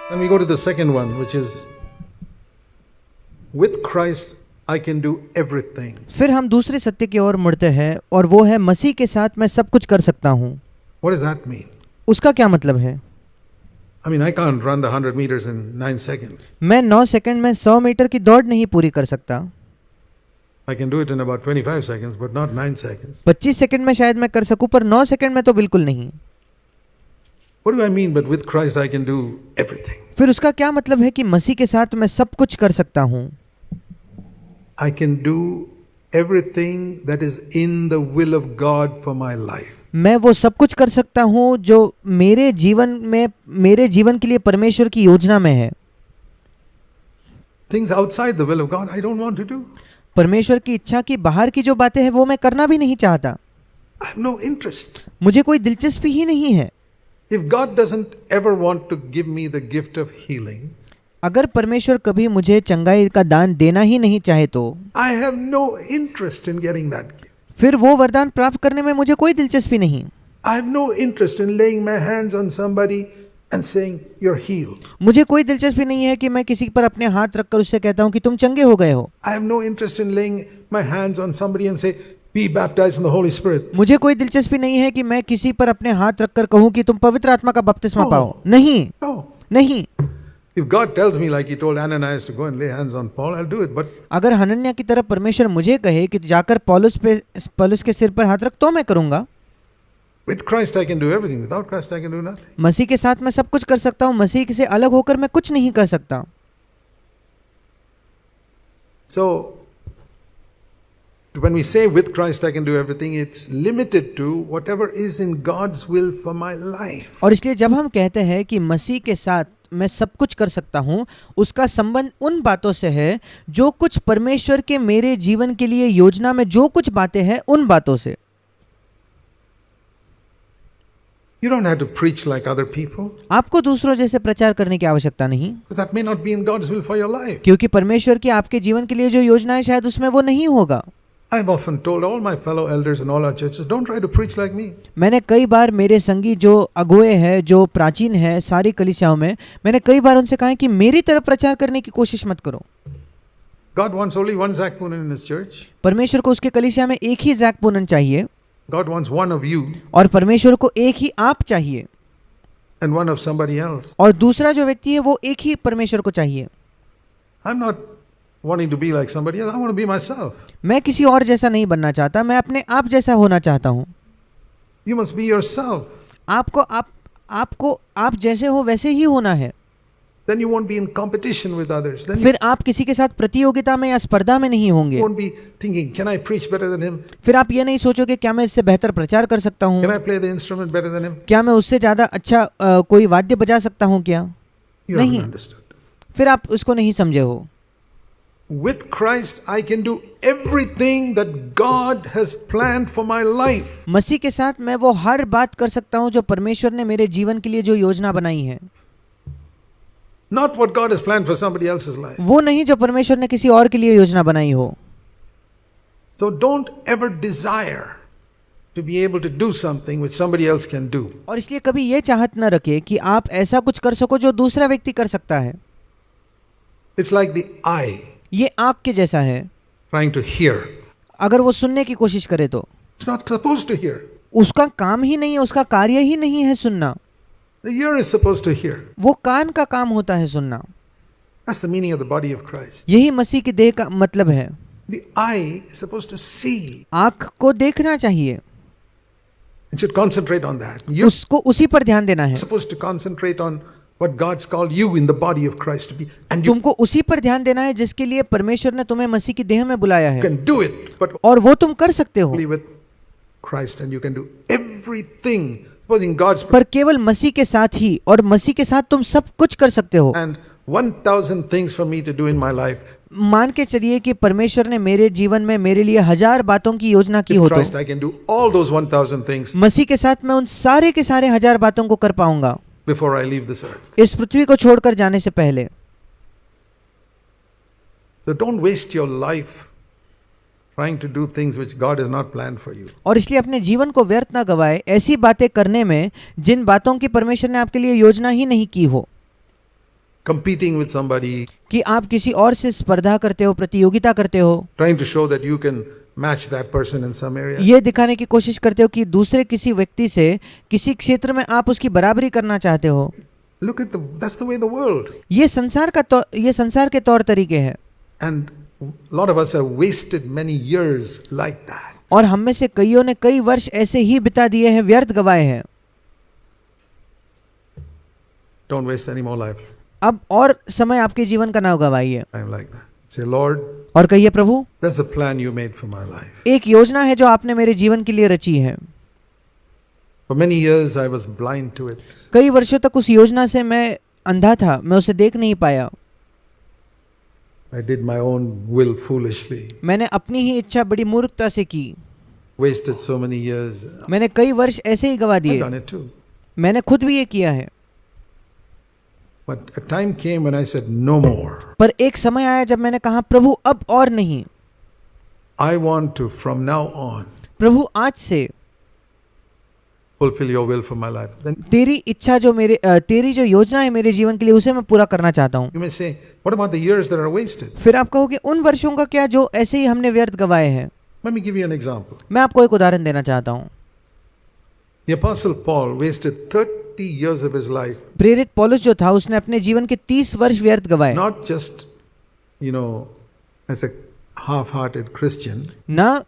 Then we go to the second one, which is with Christ I can do everything. फिर हम दूसरे सत्य की ओर मुड़ते हैं और वो है मसीह के साथ मैं सब कुछ कर सकता हूँ। What does that mean? उसका क्या मतलब है? I mean, I can't run the 100 meters in 9 seconds. मैं 9 सेकंड में 100 मीटर की दौड़ नहीं पूरी कर सकता। I can do it in about 25 seconds, but not 9 seconds. 25 second में शायद मैं कर सकूं, पर 9 सेकंड में तो बिल्कुल नहीं। What do I mean? But with Christ I can do everything. फिर उसका क्या मतलब है कि मसीह के साथ मैं सब कुछ कर सकता हूँ। I can do everything that is in the will of God for my life. मैं वो सब कुछ कर सकता हूँ जो मेरे जीवन के लिए परमेश्वर की योजना में है। Things outside the will of God I don't want to do. परमेश्वर की इच्छा की बाहर की जो बातें हैं वो मैं करना भी नहीं चाहता। I have no interest. मुझे कोई दिलचस्पी ही नहीं है। If God doesn't ever want to give me the gift of healing, अगर परमेश्वर कभी मुझे चंगाई का दान देना ही नहीं चाहे तो I have no interest in getting that gift. फिर वो वरदान प्राप्त करने में मुझे कोई दिलचस्पी नहीं। I have no interest in laying my hands on somebody and saying you're healed. मुझे कोई दिलचस्पी नहीं है कि मैं किसी पर अपने हाथ रखकर उससे कहता हूँ कि तुम चंगे हो गए हो। I have no interest in laying my hands on somebody and say be baptized in the Holy Spirit. मुझे कोई दिलचस्पी नहीं है कि मैं किसी पर अपने हाथ रखकर कहूँ कि तुम पवित्र आत्मा का बपतिस्मा पाओ। नहीं, No. नहीं। If God tells me like he told Ananias to go and lay hands on Paul, I'll do it. But अगर हनन्याह की तरफ परमेश्वर मुझे कहे कि जाकर पौलुस के सिर पर हाथ रख, तो मैं करूंगा। with Christ I can do everything. Without Christ I can do nothing. मसीह के साथ मैं सब कुछ कर सकता हूँ, मसीह से अलग होकर मैं कुछ नहीं कर सकता। So when we say with Christ I can do everything, it's limited to whatever is in God's will for my life. और इसलिए जब हम कहते हैं कि मसीह के साथ मैं सब कुछ कर सकता हूँ, उसका संबंध उन बातों से है जो कुछ परमेश्वर के मेरे जीवन के लिए योजना में जो कुछ बातें हैं उन बातों से। You don't have to preach like other people. आपको दूसरों जैसे प्रचार करने की आवश्यकता नहीं, Because that may not be in God's will for your life. क्योंकि परमेश्वर की आपके जीवन के लिए जो योजना है शायद उसमें वो नहीं होगा। I've often told all my fellow elders in all our churches, don't try to preach like me. मैंने कई बार मेरे संगी जो अगुए हैं, जो प्राचीन है सारी कलीसियाओं में, मैंने कई बार उनसे कहा है कि मेरी तरफ प्रचार करने की कोशिश मत करो। God wants only one Zach Poonen in his church. परमेश्वर को उसके कलीसिया में एक ही जैक पूनन चाहिए, God wants one of you और परमेश्वर को एक ही आप चाहिए, and one of somebody else. और दूसरा जो व्यक्ति है वो एक ही परमेश्वर को चाहिए। I'm not wanting to be like somebody else. I want to be myself. मैं किसी और जैसा नहीं बनना चाहता, मैं अपने आप जैसा होना चाहता हूँ। You must be yourself. आपको आप जैसे हो वैसे ही होना है। Then you won't be in competition with others. Then फिर आप किसी के साथ प्रतियोगिता में या स्पर्धा में नहीं होंगे। you won't be thinking, can I preach better than him? फिर आप ये नहीं सोचोगे क्या मैं इससे बेहतर प्रचार कर सकता हूँ, Can I play the instrument better than him? क्या मैं उससे ज्यादा अच्छा कोई वाद्य बजा सकता हूँ क्या? You नहीं। haven't understood. फिर आप उसको नहीं समझे हो। With Christ I can do everything that God has planned for my life. मसीह के साथ मैं वो हर बात कर सकता हूँ जो परमेश्वर ने मेरे जीवन के लिए जो योजना बनाई है। Not what God has planned for somebody else's life. वो नहीं जो परमेश्वर ने किसी और के लिए योजना बनाई हो। So don't ever desire to be able to do something which somebody else can do. और इसलिए कभी ये चाहत न रखे कि आप ऐसा कुछ कर सको जो दूसरा व्यक्ति कर सकता है। It's like the eye ये आँख के जैसा है, trying to hear. अगर वो सुनने की कोशिश करे तो It's not supposed to hear. उसका काम ही नहीं है, उसका कार्य ही नहीं है सुनना। The ear is supposed to hear. वो कान का काम होता है सुनना। That's the meaning of the body of Christ. यही मसीह की देह का मतलब है। The eye is supposed to see. आँख को देखना चाहिए, It should concentrate on that. You're उसको उसी पर ध्यान देना है। supposed to concentrate on what God's called you in the body of Christ to be. And you तुमको उसी पर ध्यान देना है जिसके लिए परमेश्वर ने तुम्हें मसीह की देह में बुलाया है, can do it, but और वो तुम कर सकते हो। only with Christ, and you can do everything. Supposing God's पर केवल मसीह के साथ ही, और मसीह के साथ तुम सब कुछ कर सकते हो। and 1,000 things for me to do in my life. मान के चलिए कि परमेश्वर ने मेरे जीवन में मेरे लिए 1000 बातों की योजना की With हो तो Christ I can do all those 1,000 things मसीह के साथ मैं उन सारे के सारे 1000 बातों को कर पाऊंगा before I leave this earth. इस पृथ्वी को छोड़कर जाने से पहले। So don't waste your life trying to do things which God has not planned for you. और इसलिए अपने जीवन को व्यर्थ ना गवाए ऐसी बातें करने में जिन बातों की परमेश्वर ने आपके लिए योजना ही नहीं की हो। competing with somebody, कि आप किसी और से स्पर्धा करते हो, प्रतियोगिता करते हो, trying to show that you can match that person in some area. ये दिखाने की कोशिश करते हो कि दूसरे किसी व्यक्ति से किसी क्षेत्र में आप उसकी बराबरी करना चाहते हो। Look at that's the way the world. ये संसार के तौर तरीके हैं। And a lot of us have wasted many years like that. और हम में से कईयों ने कई वर्ष ऐसे ही बिता दिए हैं, व्यर्थ गवाए हैं। Don't waste any more life. अब और समय आपके जीवन का ना गवाइए I'm like that. Say, Lord, और कहिए, प्रभु, there's a plan you made for my life. एक योजना है जो आपने मेरे जीवन के लिए रची है। For many years I was blind to it. कई वर्षों तक उस योजना से मैं अंधा था, मैं उसे देख नहीं पाया। I did my own will foolishly. मैंने अपनी ही इच्छा बड़ी मूर्खता से की। Wasted so many years. मैंने कई वर्ष ऐसे ही गवा I've दिए। done it too. मैंने खुद भी ये किया है। But a time came when I said, no more. पर एक समय आया जब मैंने कहा, प्रभु अब और नहीं। I want to, from now on, प्रभु आज से fulfill your will for my life. Then तेरी इच्छा जो तेरी जो योजना है मेरे जीवन के लिए, उसे मैं पूरा करना चाहता हूँ। you may say, what about the years that are wasted? फिर आप कहोगे, उन वर्षों का क्या जो ऐसे ही हमने व्यर्थ गवाए हैं। Let me give you an example. मैं आपको एक उदाहरण देना चाहता हूँ। The Apostle Paul wasted 30 years of his life, प्रेरित पौलुस जो था, उसने अपने जीवन के 30 वर्ष व्यर्थ गवाए। not just, as a half-hearted Christian, ना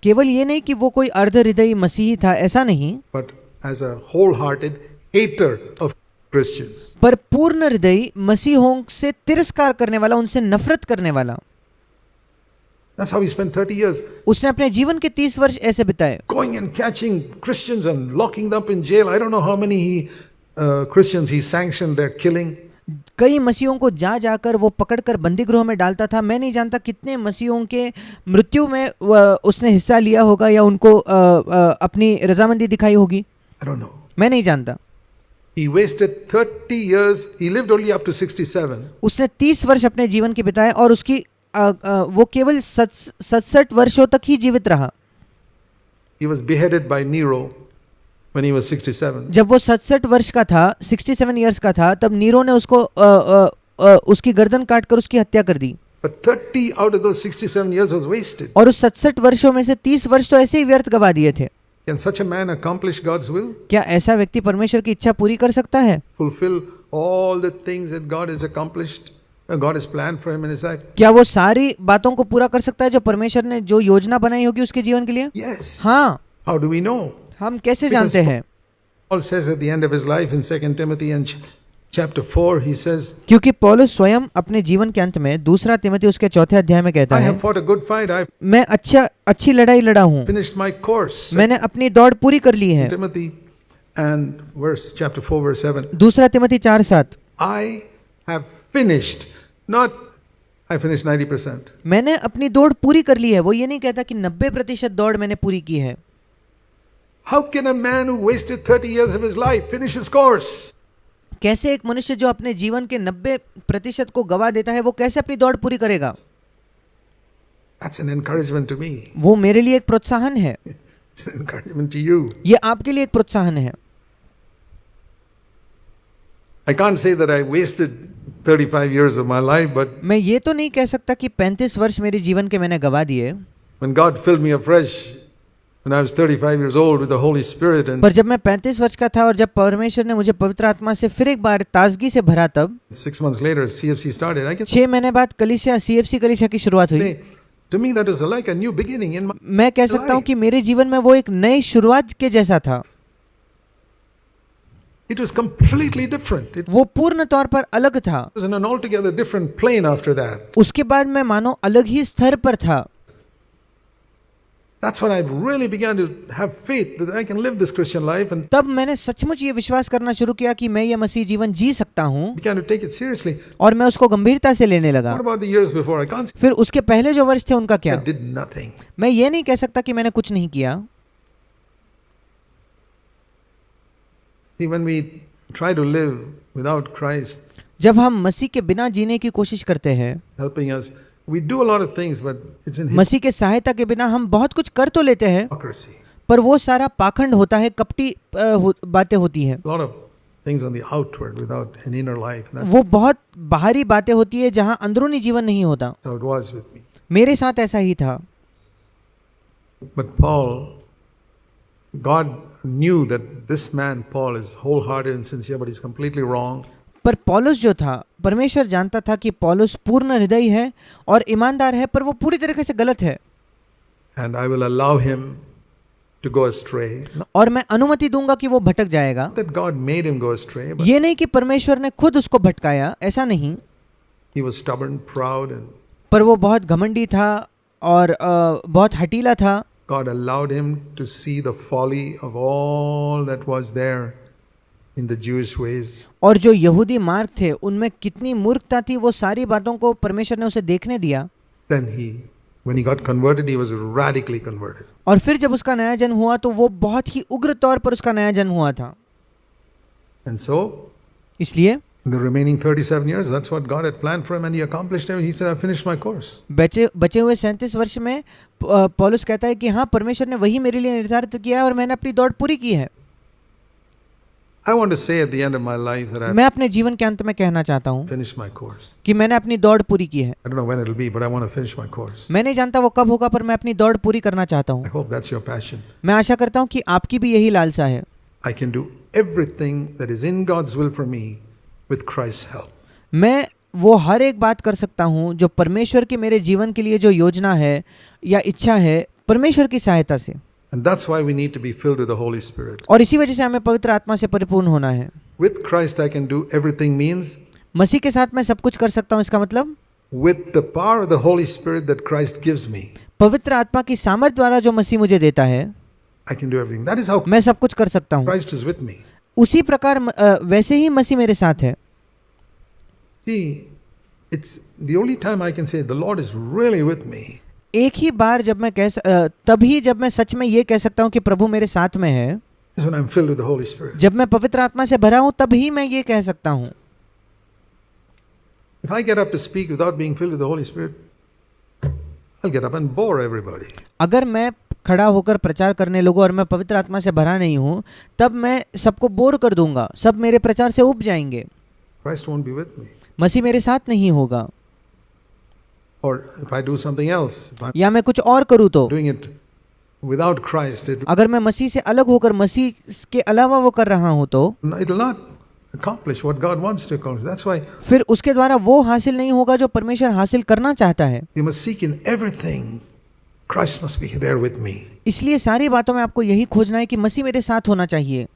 केवल ये नहीं कि वो कोई अर्ध हृदयी मसीही था, ऐसा नहीं, but as a wholehearted hater of Christians. पर पूर्ण हृदयी मसीहों से तिरस्कार करने वाला, उनसे नफरत करने वाला। That's how he spent 30 years. उसने अपने जीवन के 30 वर्ष ऐसे बिताए, Going and catching Christians and locking them up in jail. I don't know how many Christians he sanctioned their killing. कई मसीहों को जा जाकर वो पकड़कर बंदी गृह में डालता था। मैं नहीं जानता कितने मसीहों के मृत्यु में उसने हिस्सा लिया होगा या उनको अपनी रजामंदी दिखाई होगी, I don't know. मैं नहीं जानता। He wasted 30 years. He lived only up to 67. उसने 30 वर्ष अपने जीवन के बिताए और उसकी वो केवल 67 वर्षों तक ही जीवित रहा। He was beheaded by Nero when he was 67. जब वो 67 वर्ष का था, 67 इयर्स का था, तब नीरो ने उसको उसकी गर्दन काटकर उसकी हत्या कर दी। But 30 out of those 67 years was wasted. और उस 67 वर्षों में से 30 वर्ष तो ऐसे ही व्यर्थ गवा दिए थे। Can such a man accomplish God's will? क्या ऐसा व्यक्ति परमेश्वर की इच्छा पूरी कर सकता है? Fulfill all the things that God has accomplished, God has planned for him in his life? क्या वो सारी बातों को पूरा कर सकता है जो परमेश्वर ने जो योजना बनाई होगी उसके जीवन के लिए? Yes. हाँ। How do we know? हम कैसे Because जानते हैं? Paul says at the end of his life in 2 Timothy and chapter 4, he says, क्योंकि पौलुस स्वयं अपने जीवन के अंत में 2 तिमोथी उसके 4 अध्याय में कहता I है, have fought a good fight. I've मैं अच्छी लड़ाई लड़ा हूँ, finished my course. मैंने अपनी दौड़ पूरी कर ली है। Timothy and chapter 4 verse 7. 2 Timothy 4:7, I have finished, not I finished 90%. मैंने अपनी दौड़ पूरी कर ली है। वो ये नहीं कहता कि 90% दौड़ मैंने पूरी की है। How can a man who wasted 30 years of his life finish his course? कैसे एक मनुष्य जो अपने जीवन के 90% को गवा देता है, वो कैसे अपनी दौड़ पूरी करेगा? That's an encouragement to me. वो मेरे लिए एक प्रोत्साहन है। It's an encouragement to you. ये आपके लिए एक प्रोत्साहन है। I can't say that I wasted 35 years of my life, but मैं ये तो नहीं कह सकता कि 35 वर्ष मेरे जीवन के मैंने गवा दिए। when God filled me afresh, when I was 35 years old with the Holy Spirit, and पर जब मैं 35 वर्ष का था और जब परमेश्वर ने मुझे पवित्र आत्मा से फिर एक बार ताजगी से भरा, तब 6 months later CFC started, I can 6 महीने बाद CFC कलीसिया की शुरुआत हुई। say, to me that was like a new beginning in my मैं कह सकता हूँ कि मेरे जीवन में वो एक नई शुरुआत के जैसा था। It was completely different. It वो पूर्ण तौर पर अलग था। was in an altogether different plane after that. उसके बाद मैं मानो अलग ही स्तर पर था। That's when I really began to have faith that I can live this Christian life, and तब मैंने सचमुच ये विश्वास करना शुरू किया कि मैं ये मसीह जीवन जी सकता हूँ, began to take it seriously. और मैं उसको गंभीरता से लेने लगा। What about the years before? I can't say फिर उसके पहले जो वर्ष थे उनका I क्या? did nothing. मैं ये नहीं कह सकता कि मैंने कुछ नहीं किया। See, when we try to live without Christ जब हम मसीह के बिना जीने की कोशिश करते हैं, helping us, we do a lot of things, but it's in मसीह के सहायता के बिना हम बहुत कुछ कर तो लेते हैं, hypocrisy. पर वो सारा पाखंड होता है, कपटी बातें होती हैं। A lot of things on the outward without an inner life. That's वो बहुत बाहरी बातें होती है जहाँ अंदरूनी जीवन नहीं होता। how it was with me. मेरे साथ ऐसा ही था। But Paul, God knew that this man, Paul, is wholehearted and sincere, but he's completely wrong. पर पौलुस जो था, परमेश्वर जानता था कि पौलुस पूर्ण हृदय है और ईमानदार है, पर वो पूरी तरीके से गलत है। And I will allow him to go astray. Not और मैं अनुमति दूंगा कि वो भटक जाएगा। that God made him go astray, but ये नहीं कि परमेश्वर ने खुद उसको भटकाया, ऐसा नहीं। he was stubborn, proud, and पर वो बहुत घमंडी था और बहुत हठीला था। God allowed him to see the folly of all that was there in the Jewish ways. और जो यहूदी मार्ग थे उनमें कितनी मूर्खता थी, वो सारी बातों को परमेश्वर ने उसे देखने दिया। Then when he got converted, he was radically converted. और फिर जब उसका नया जन्म हुआ तो वो बहुत ही उग्र तौर पर उसका नया जन्म हुआ था। And so, इसलिए in the remaining 37 years, that's what God had planned for him, and he accomplished it. He said, I finished my course. बचे हुए 37 वर्ष में पौलुस कहता है कि हाँ, परमेश्वर ने वही मेरे लिए निर्धारित किया और मैंने अपनी दौड़ पूरी की है। I want to say at the end of my life that I मैं अपने जीवन के अंत में कहना चाहता हूँ finished my course. कि मैंने अपनी दौड़ पूरी की है। I don't know when it'll be, but I want to finish my course. मैं नहीं जानता वो कब होगा, पर मैं अपनी दौड़ पूरी करना चाहता I हूँ। hope that's your passion. मैं आशा करता हूँ कि आपकी भी यही लालसा है। I can do everything that is in God's will for me with Christ's help. मैं वो हर एक बात कर सकता हूँ जो परमेश्वर की मेरे जीवन के लिए जो योजना है या इच्छा है, परमेश्वर की सहायता से। And that's why we need to be filled with the Holy Spirit. और इसी वजह से हमें पवित्र आत्मा से परिपूर्ण होना है। With Christ I can do everything means मसीह के साथ मैं सब कुछ कर सकता हूँ, इसका मतलब with the power of the Holy Spirit that Christ gives me, पवित्र आत्मा की सामर्थ द्वारा जो मसीह मुझे देता है, I can do everything. That is how मैं सब कुछ कर सकता हूँ। Christ is with me. उसी प्रकार वैसे ही मसीह मेरे साथ है। See, it's the only time I can say the Lord is really with me. एक ही बार जब मैं तभी जब मैं सच में ये कह सकता हूँ कि प्रभु मेरे साथ में है, Is when I'm filled with the Holy Spirit. जब मैं पवित्र आत्मा से भरा हूँ, तभी मैं ये कह सकता हूँ। If I get up to speak without being filled with the Holy Spirit, I'll get up and bore everybody. अगर मैं खड़ा होकर प्रचार करने लगूं और मैं पवित्र आत्मा से भरा नहीं हूँ, तब मैं सबको बोर कर दूंगा, सब मेरे प्रचार से उब जाएंगे। Christ won't be with me. मसीह मेरे साथ नहीं होगा। Or if I do something else, if I'm या मैं कुछ और करूँ तो, doing it without Christ, अगर मैं मसीह से अलग होकर मसीह के अलावा वो कर रहा हूँ तो it'll not accomplish what God wants to accomplish. That's why फिर उसके द्वारा वो हासिल नहीं होगा जो परमेश्वर हासिल करना चाहता है। we must seek in everything. Christ must be there with me. इसलिए सारी बातों में आपको यही खोजना है कि मसीह मेरे साथ होना चाहिए।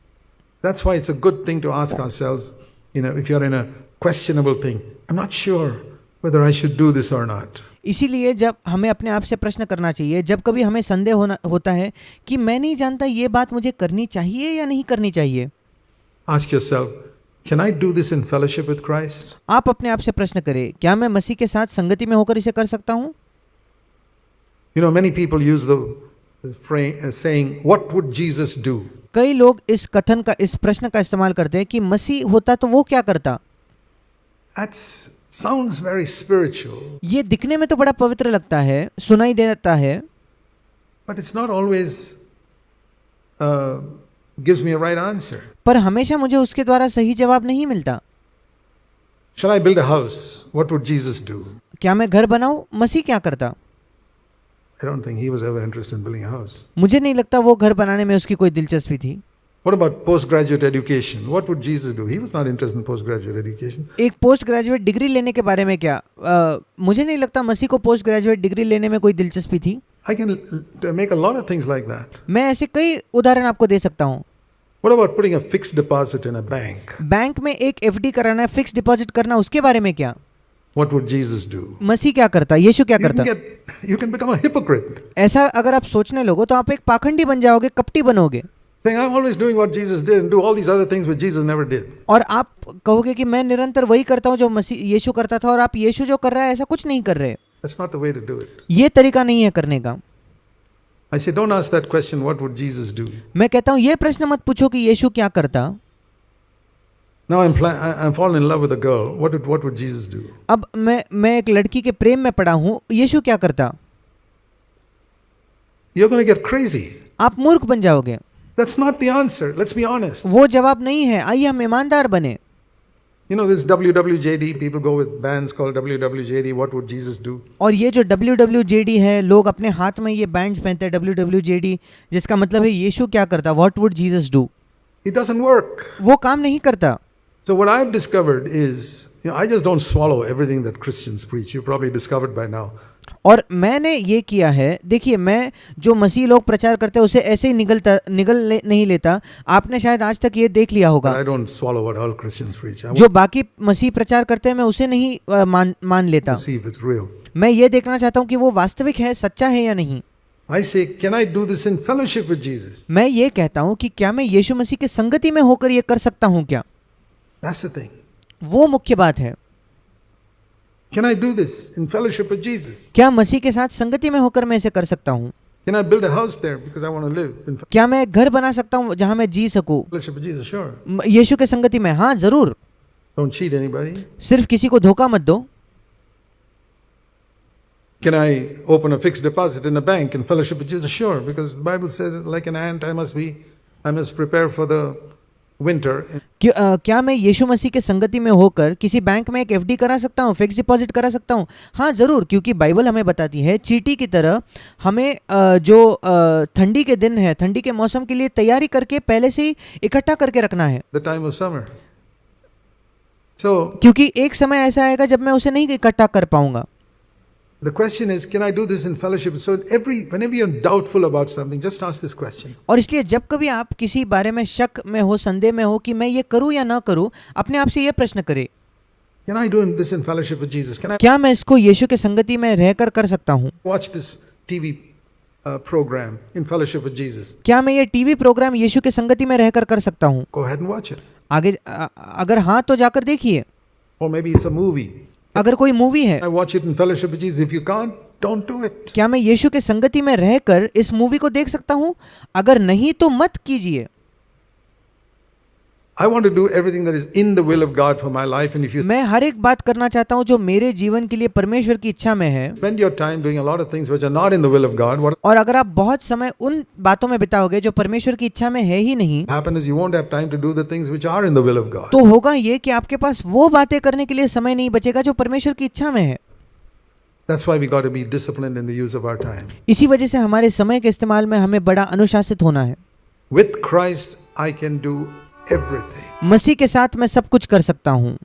That's why it's a good thing to ask ourselves, if you're in a questionable thing, I'm not sure whether I should do this or not. इसीलिए जब हमें अपने आप से प्रश्न करना चाहिए, जब कभी हमें संदेह होता है कि मैं नहीं जानता ये बात मुझे करनी चाहिए या नहीं करनी चाहिए, Ask yourself, can I do this in fellowship with Christ? आप अपने आप से प्रश्न करें, क्या मैं मसीह के साथ संगति में होकर इसे कर सकता हूँ? Many people use the saying, what would Jesus do? कई लोग इस प्रश्न का इस्तेमाल करते हैं कि मसीह होता तो वो क्या करता। That sounds very spiritual. ये दिखने में तो बड़ा पवित्र लगता है, सुनाई देता है, But it's not always gives me a right answer. पर हमेशा मुझे उसके द्वारा सही जवाब नहीं मिलता। Shall I build a house? What would Jesus do? क्या मैं घर बनाऊं? मसीह क्या करता? I don't think he was ever interested in building a house. मुझे नहीं लगता वो घर बनाने में उसकी कोई दिलचस्पी थी। What about postgraduate education? What would Jesus do? He was not interested in postgraduate education. एक पोस्ट ग्रेजुएट डिग्री लेने के बारे में क्या? मुझे नहीं लगता मसीह को पोस्ट ग्रेजुएट डिग्री लेने में कोई दिलचस्पी थी। I can make a lot of things like that. मैं ऐसे कई उदाहरण आपको दे सकता हूँ। What about putting a fixed deposit in a bank? Bank में एक FD कराना है, फिक्स डिपॉजिट करना, उसके बारे में क्या? What would Jesus do? मसीह क्या करता? यीशु क्या करता? You can become a hypocrite. ऐसा अगर आप सोचने लगो तो आप एक पाखंडी बन जाओगे, कपटी बनोगे। Saying, I'm always doing what Jesus did and do all these other things which Jesus never did. और आप कहोगे कि मैं निरंतर वही करता हूँ जो मसीह यीशु करता था, और आप यीशु जो कर रहा है ऐसा कुछ नहीं कर रहे। That's not the way to do it. ये तरीका नहीं है करने का। I say, don't ask that question, what would Jesus do? मैं कहता हूँ ये प्रश्न मत पूछो कि यीशु क्या करता। Now I'm fallen in love with a girl. What would Jesus do? अब मैं एक लड़की के प्रेम में पड़ा हूँ, यीशु क्या करता? You're going to get crazy. आप मूर्ख बन जाओगे। That's not the answer. Let's be honest. वो जवाब नहीं है। आइए हम ईमानदार बने। You know this WWJD, people go with bands called WWJD. What would Jesus do? और ये जो WWJD है, लोग अपने हाथ में ये बैंड्स पहनते हैं WWJD, जिसका मतलब है यीशु क्या करता, what would Jesus do. It doesn't work. वो काम नहीं करता। So what I've discovered is, I just don't swallow everything that Christians preach. You probably discovered by now. और मैंने ये किया है, देखिए मैं जो मसीह लोग प्रचार करते हैं उसे ऐसे ही नहीं लेता। आपने शायद आज तक ये देख लिया होगा। But I don't swallow what all Christians preach. I जो बाकी मसीह प्रचार करते हैं मैं उसे नहीं मान लेता। want to see if it's real. मैं ये देखना चाहता हूँ कि वो वास्तविक है, सच्चा है या नहीं। I say, can I do this in fellowship with Jesus? मैं ये कहता हूँ कि क्या मैं यीशु मसीह की संगति में होकर ये कर सकता हूँ क्या। That's the thing. वो मुख्य बात है। Can I do this in fellowship with Jesus? क्या मसीह के साथ संगति में होकर मैं इसे कर सकता हूँ। Can I build a house there because I want to live in क्या मैं घर बना सकता हूँ जहाँ मैं जी सकूँ fellowship with Jesus? Sure. यीशु के संगति में। हाँ जरूर। Don't cheat anybody. सिर्फ किसी को धोखा मत दो। Can I open a fixed deposit in a bank in fellowship with Jesus? Sure, because the Bible says, like an ant, I must prepare for the winter. क्या मैं यीशु मसीह के संगति में होकर किसी बैंक में एक एफडी करा सकता हूँ, फिक्स डिपॉजिट करा सकता हूँ। हाँ जरूर, क्योंकि बाइबल हमें बताती है चींटी की तरह हमें जो ठंडी के दिन है, ठंडी के मौसम के लिए तैयारी करके पहले से ही इकट्ठा करके रखना है। The time of summer. So क्योंकि एक समय ऐसा आएगा जब मैं उसे नहीं इकट्ठा कर पाऊंगा। the question is, can I do this in fellowship? So whenever you're doubtful about something, just ask this question. और इसलिए जब कभी आप किसी बारे में शक में हो, संदेह में हो कि मैं ये करूं या ना करूं, अपने आप से ये प्रश्न करें, Can I do this in fellowship with Jesus? Can I क्या मैं इसको यीशु के संगति में रहकर कर सकता हूं? watch this TV program in fellowship with Jesus? क्या मैं ये टीवी प्रोग्राम यीशु के संगति में रहकर कर सकता हूं? Go ahead and watch it. आगे अगर हाँ तो जाकर देखिए। Or maybe it's a movie. अगर कोई मूवी है, I watch it in fellowship with Jesus. If you can't, don't do it. क्या मैं यीशु के संगति में रहकर इस मूवी को देख सकता हूं? अगर नहीं तो मत कीजिए। I want to do everything that is in the will of God for my life, and if you मैं हर एक बात करना चाहता हूं जो मेरे जीवन के लिए परमेश्वर की इच्छा में है। spend your time doing a lot of things which are not in the will of God, what और अगर आप बहुत समय उन बातों में बिताओगे जो परमेश्वर की इच्छा में है ही नहीं, will happen is you won't have time to do the things which are in the will of God. तो होगा ये कि आपके पास वो बातें करने के लिए समय नहीं बचेगा जो परमेश्वर की इच्छा में है। That's why we got to be disciplined in the use of our time. इसी वजह से हमारे समय के इस्तेमाल में हमें बड़ा अनुशासित होना है। With Christ, I can do everything. मसीह के साथ मैं सब कुछ कर सकता हूँ।